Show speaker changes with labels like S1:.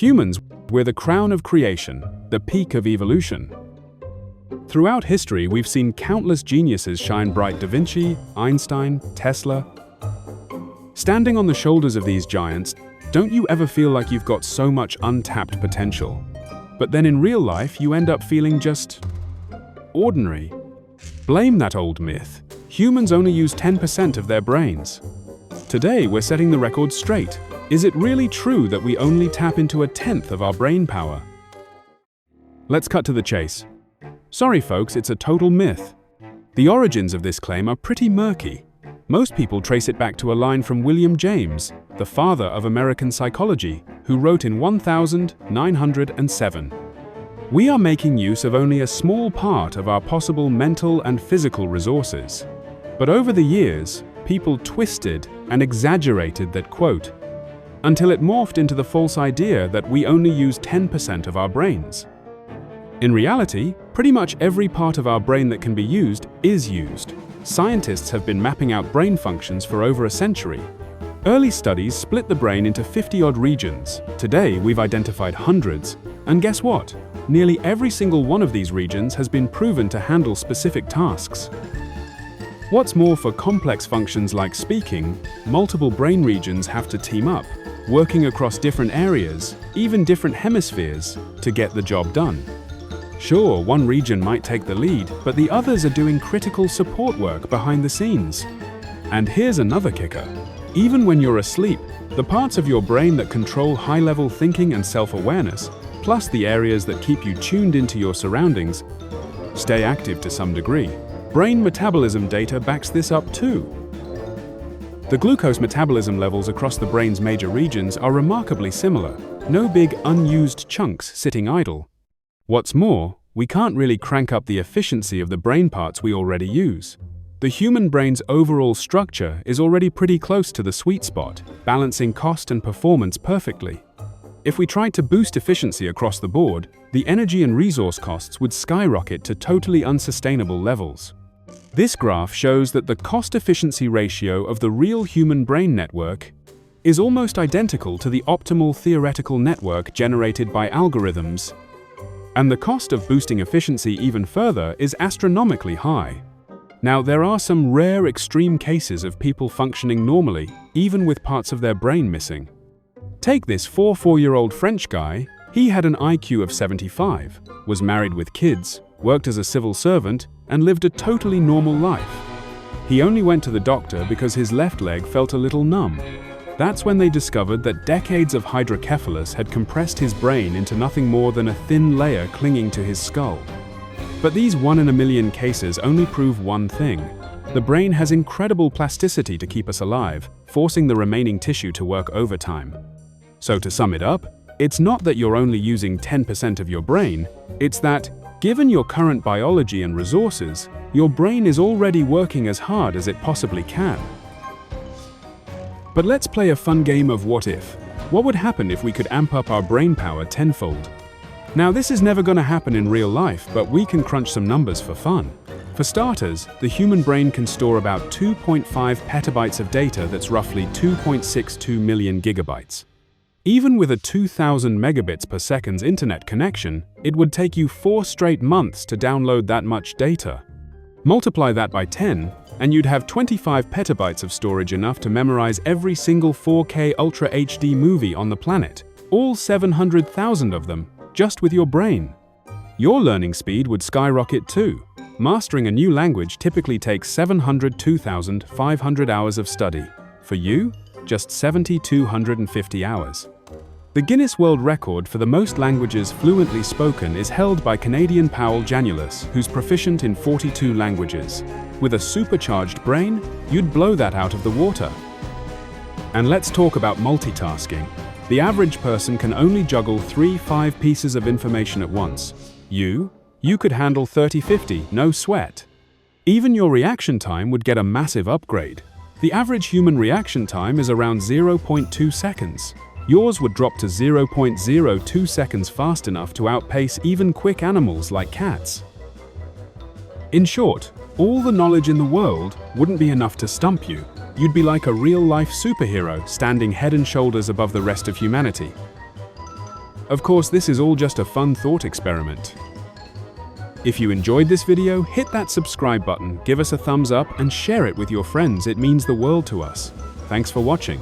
S1: Humans, we're the crown of creation, the peak of evolution. Throughout history, we've seen countless geniuses shine bright: Da Vinci, Einstein, Tesla. Standing on the shoulders of these giants, don't you ever feel like you've got so much untapped potential? But then in real life, you end up feeling just ordinary. Blame that old myth. Humans only use 10% of their brains. Today, we're setting the record straight. Is it really true that we only tap into 1/10 of our brain power? Let's cut to the chase. Sorry folks, it's a total myth. The origins of this claim are pretty murky. Most people trace it back to a line from William James, the father of American psychology, who wrote in 1907. We are making use of only a small part of our possible mental and physical resources. But over the years, people twisted and exaggerated that quote, until it morphed into the false idea that we only use 10% of our brains. In reality, pretty much every part of our brain that can be used is used. Scientists have been mapping out brain functions for over a century. Early studies split the brain into 50-odd regions. Today, we've identified hundreds. And guess what? Nearly every single one of these regions has been proven to handle specific tasks. What's more, for complex functions like speaking, multiple brain regions have to team up, working across different areas, even different hemispheres, to get the job done. Sure, one region might take the lead, but the others are doing critical support work behind the scenes. And here's another kicker. Even when you're asleep, the parts of your brain that control high-level thinking and self-awareness, plus the areas that keep you tuned into your surroundings, stay active to some degree. Brain metabolism data backs this up too. The glucose metabolism levels across the brain's major regions are remarkably similar. No big unused chunks sitting idle. What's more, we can't really crank up the efficiency of the brain parts we already use. The human brain's overall structure is already pretty close to the sweet spot, balancing cost and performance perfectly. If we tried to boost efficiency across the board, the energy and resource costs would skyrocket to totally unsustainable levels. This graph shows that the cost-efficiency ratio of the real human brain network is almost identical to the optimal theoretical network generated by algorithms, and the cost of boosting efficiency even further is astronomically high. Now, there are some rare extreme cases of people functioning normally, even with parts of their brain missing. Take this 4-year-old French guy. He had an IQ of 75, was married with kids, worked as a civil servant, and lived a totally normal life. He only went to the doctor because his left leg felt a little numb. That's when they discovered that decades of hydrocephalus had compressed his brain into nothing more than a thin layer clinging to his skull. But these 1 in a million cases only prove one thing. The brain has incredible plasticity to keep us alive, forcing the remaining tissue to work overtime. So to sum it up, it's not that you're only using 10% of your brain, it's that, given your current biology and resources, your brain is already working as hard as it possibly can. But let's play a fun game of what if. What would happen if we could amp up our brain power tenfold? Now, this is never going to happen in real life, but we can crunch some numbers for fun. For starters, the human brain can store about 2.5 petabytes of data. That's roughly 2.62 million gigabytes. Even with a 2,000 megabits per second internet connection, it would take you 4 straight months to download that much data. Multiply that by 10, and you'd have 25 petabytes of storage, enough to memorize every single 4K Ultra HD movie on the planet, all 700,000 of them, just with your brain. Your learning speed would skyrocket too. Mastering a new language typically takes 702,500 hours of study. For you, just 7,250 hours. The Guinness World Record for the most languages fluently spoken is held by Canadian Paul Janulus, who's proficient in 42 languages. With a supercharged brain, you'd blow that out of the water. And let's talk about multitasking. The average person can only juggle 3-5 pieces of information at once. You could handle 30-50, no sweat. Even your reaction time would get a massive upgrade. The average human reaction time is around 0.2 seconds. Yours would drop to 0.02 seconds, fast enough to outpace even quick animals like cats. In short, all the knowledge in the world wouldn't be enough to stump you. You'd be like a real-life superhero, standing head and shoulders above the rest of humanity. Of course, this is all just a fun thought experiment. If you enjoyed this video, hit that subscribe button, give us a thumbs up, and share it with your friends. It means the world to us. Thanks for watching.